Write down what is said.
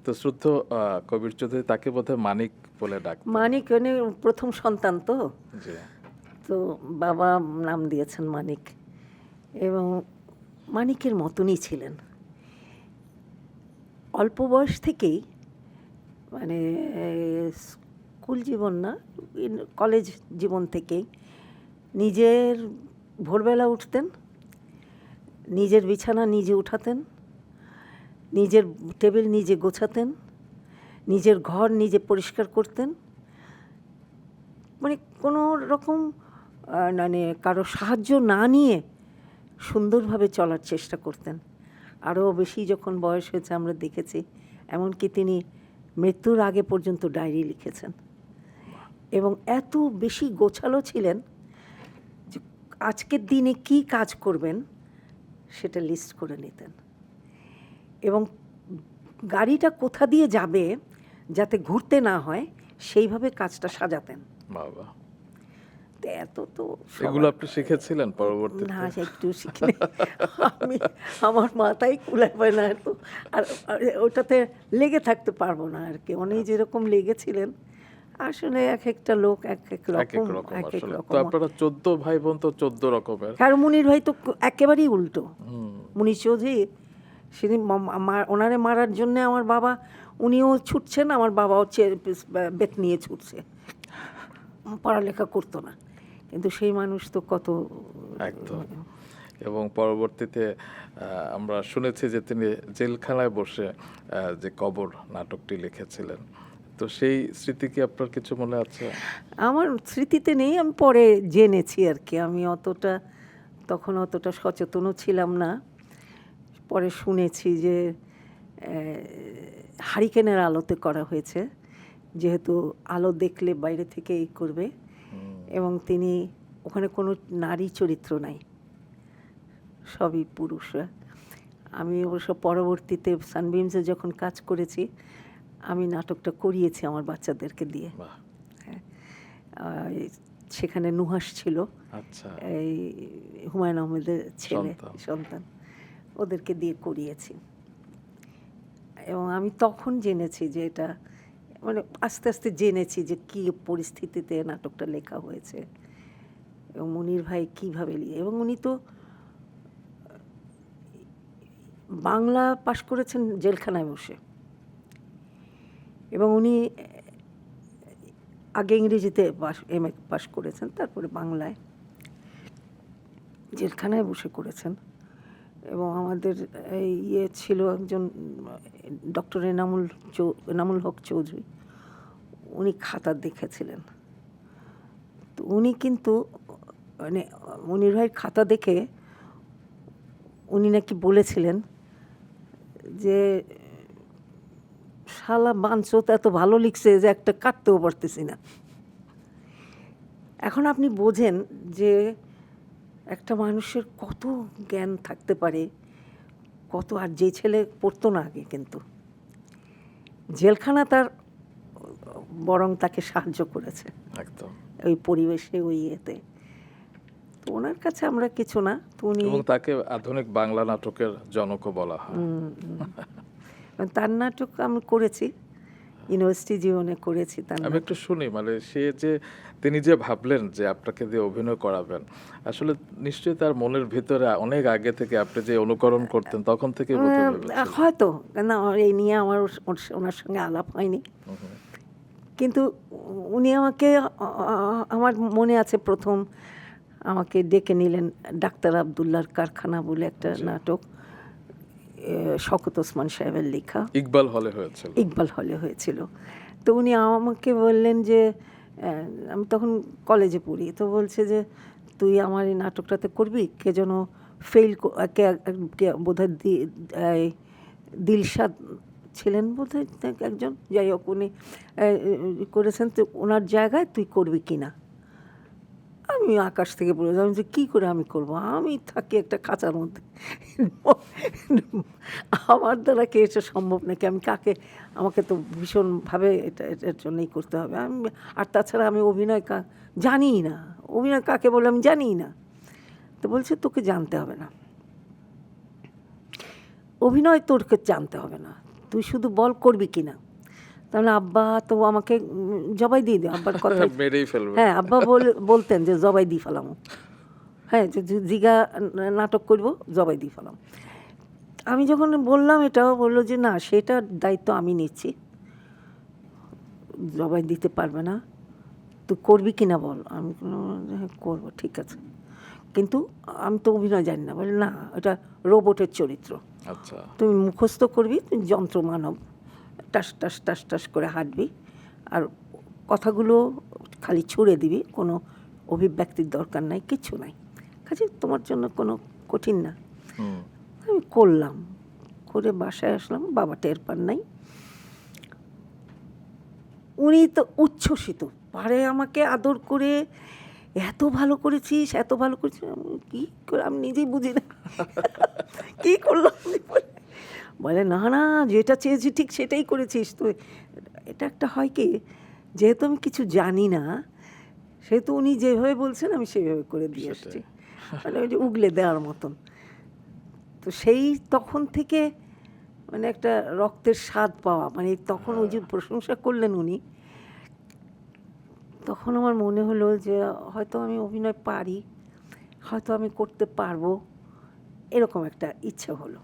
তো শ্রদ্ধ কবির চৌধুরী তাকে বোধহয় মানিক বলে ডাকতেন। মানিক মানে প্রথম সন্তান তো, জি। তো বাবা নাম দিয়েছেন মানিক, এবং মানিকের মতনই ছিলেন। অল্প বয়স থেকেই, মানে স্কুল জীবন না, কলেজ জীবন থেকেই নিজের ভোরবেলা উঠতেন, নিজের বিছানা নিজে উঠাতেন, নিজের টেবিল নিজে গোছাতেন, নিজের ঘর নিজে পরিষ্কার করতেন। মানে কোনো রকম মানে কারো সাহায্য না নিয়ে সুন্দরভাবে চলার চেষ্টা করতেন। আরও বেশি যখন বয়স হয়েছে আমরা দেখেছি, এমনকি তিনি মৃত্যুর আগে পর্যন্ত ডায়েরি লিখেছেন, এবং এত বেশি গোছালো ছিলেন যে আজকের দিনে কি কাজ করবেন সেটা লিস্ট করে নিতেন, এবং গাড়িটা কোথা দিয়ে যাবে যাতে ঘুরতে না হয় সেইভাবে কাজটা সাজাতেন। বাবা, এত তো এগুলো আপনি শিখেছিলেন পরবর্তীতে? না, একটু শিখিনি আমি, আমার মাথায় কুলায় পায় না এত, আর ওটাতে লেগে থাকতে পারবো না আর কি। উনি যেরকম লেগেছিলেন, আসলে এক একটা লোক এক এক রকম, এক এক রকম। তো আপনারা 14 ভাই বোন, তো 14 রকমের। আর মুনির ভাই তো একেবারেই উল্টো। মুনির চৌধুরী সেদিন ওনারে মারার জন্যে আমার বাবা, উনিও ছুটছেন, আমার বাবাও বেত নিয়ে ছুটছে, পড়ালেখা করতো না, কিন্তু সেই মানুষ তো কত একদম। এবং পরবর্তীতে আমরা শুনেছি যে তিনি জেলখানায় বসে যে কবর নাটকটি লিখেছিলেন, তো সেই স্মৃতি কি আপনার কিছু মনে আছে? আমার স্মৃতিতে নেই, আমি পরে জেনেছি আর কি। আমি তখন অতটা সচেতনও ছিলাম না। পরে শুনেছি যে হারিকেনের আলোতে করা হয়েছে, যেহেতু আলো দেখলে বাইরে থেকে এই করবে, এবং তিনি ওখানে কোনো নারী চরিত্র নাই, সবই পুরুষরা। আমি অবশ্য পরবর্তীতে সানবিমসে যখন কাজ করেছি, আমি নাটকটা করিয়েছি আমার বাচ্চাদেরকে দিয়ে। সেখানে নুহাস ছিল, আচ্ছা, এই হুমায়ুন আহমেদের ছেলে সন্তান, ওদেরকে দিয়ে করিয়েছি। এবং আমি তখন জেনেছি যে এটা, মানে আস্তে আস্তে জেনেছি যে কী পরিস্থিতিতে নাটকটা লেখা হয়েছে, এবং মুনির ভাই কীভাবে এবং উনি তো বাংলা পাশ করেছেন জেলখানায় বসে, এবং উনি আগে ইংরেজিতে এমএ পাশ করেছেন, তারপরে বাংলায় জেলখানায় বসে করেছেন। এবং আমাদের ইয়ে ছিল একজন ডক্টর এনামুল হক চৌধুরী, উনি খাতা দেখেছিলেন। তো উনি কিন্তু মানে মুনির ভাইয়ের খাতা দেখে উনি নাকি বলেছিলেন যে শালা বাঞ্চত এত ভালো লিখছে যে একটা কাটতেও পারতেছি না। এখন আপনি বোঝেন যে একটা মানুষের কত জ্ঞান থাকতে পারে, কত। আর যে ছেলে পড়তো না আগে, কিন্তু জেলখানা তার বরং তাকে সাহায্য করেছে একদম, ওই পরিবেশে, ওই ইয়েতে। তো ওনার কাছে আমরা কিছু না, তো উনি, এবং তাকে আধুনিক বাংলা নাটকের জনকও বলা হয়। তার নাটক আমি করেছি, ইউনিভার্সিটি জীবনে করেছি তার আমি একটু শুনি, মানে তিনি যে ভাবলেন যে আপনাকে দিয়ে অভিনয় করাবেন, আসলে নিশ্চয়ই তার মনের ভিতরে অনেক আগে থেকে আপনি যে অনুকরণ করতেন তখন থেকে হয়তো না, এই নিয়ে আমার ওনার সঙ্গে আলাপ হয়নি, কিন্তু উনি আমাকে, আমার মনে আছে প্রথম আমাকে ডেকে নিলেন ডাক্তার আবদুল্লাহর কারখানা বলে একটা নাটক, শওকত ওসমান সাহেবের লেখা, ইকবাল হলে হয়েছিল। তো উনি আমাকে বললেন যে, আমি তখন কলেজে পড়ি, তো বলছে যে তুই আমার এই নাটকটাতে করবি, কে যেন ফেল, বোধহয় দিলশাদ ছিলেন বোধহয় একজন, যাই হোক উনি করেছেন, তো ওনার জায়গায় তুই করবি কি না। আমি আকাশ থেকে পড়ে যাই, যে কী করে আমি করব, আমি থাকি একটা খাঁচার মধ্যে, আমার দ্বারা কে এটা সম্ভব নাকি, আমি কাকে, আমাকে তো ভীষণভাবে এটার জন্যই করতে হবে। আর তাছাড়া আমি অভিনয় জানিই না, অভিনয় কাকে বলে আমি জানিই না। তো বলছে তোকে জানতে হবে না, অভিনয় তোরকে জানতে হবে না, তুই শুধু বল করবি কি না। তাহলে আব্বা তো আমাকে জবাই দিয়ে দেয় আব্বার কথা। মেরেই ফেলবে। হ্যাঁ, আব্বা বলতেন যে জবাই দিয়ে ফেলাম। হ্যাঁ, যে জিগা নাটক করব, জবাই দিয়ে ফেলাম। আমি যখন বললাম, এটাও বললো যে না, সেটার দায়িত্ব আমি নিচ্ছি, জবাই দিতে পারবে না, তুই করবি কি না বল। আমি বললাম, হ্যাঁ করবো, ঠিক আছে, কিন্তু আমি তো অভিনয় জানি না। বলে না, এটা রোবটের চরিত্র, আচ্ছা। তুমি মুখস্থ করবি, তুই যন্ত্র মানব, টাস টাস টাস টাস করে হাঁটবি, আর কথাগুলো খালি ছুঁড়ে দিবি, কোনো অভিব্যক্তির দরকার নাই, কিচ্ছু নাই, কাজে তোমার জন্য কোনো কঠিন না। হুম। আমি করলাম, করে বাসায় আসলাম, বাবা টের পান নাই। উনি তো উচ্ছ্বসিত, পারে আমাকে আদর করে, এত ভালো করেছিস, এত ভালো করেছিস। আমি কী করে, আমি নিজেই বুঝি না কী করলাম। বলে না না, যেটা চেয়েছি ঠিক সেটাই করেছিস তুই। এটা একটা হয় কি, যেহেতু আমি কিছু জানি না, সেহেতু উনি যেভাবে বলছেন আমি সেভাবে করে দিয়ে এসছি, মানে ওই যে উগলে দেওয়ার মতন। তো সেই তখন থেকে মানে একটা রক্তের স্বাদ পাওয়া, মানে তখন ওই যে প্রশংসা করলেন উনি, তখন আমার মনে হলো যে হয়তো আমি অভিনয় পারি, হয়তো আমি করতে পারবো, এরকম একটা ইচ্ছে হলো।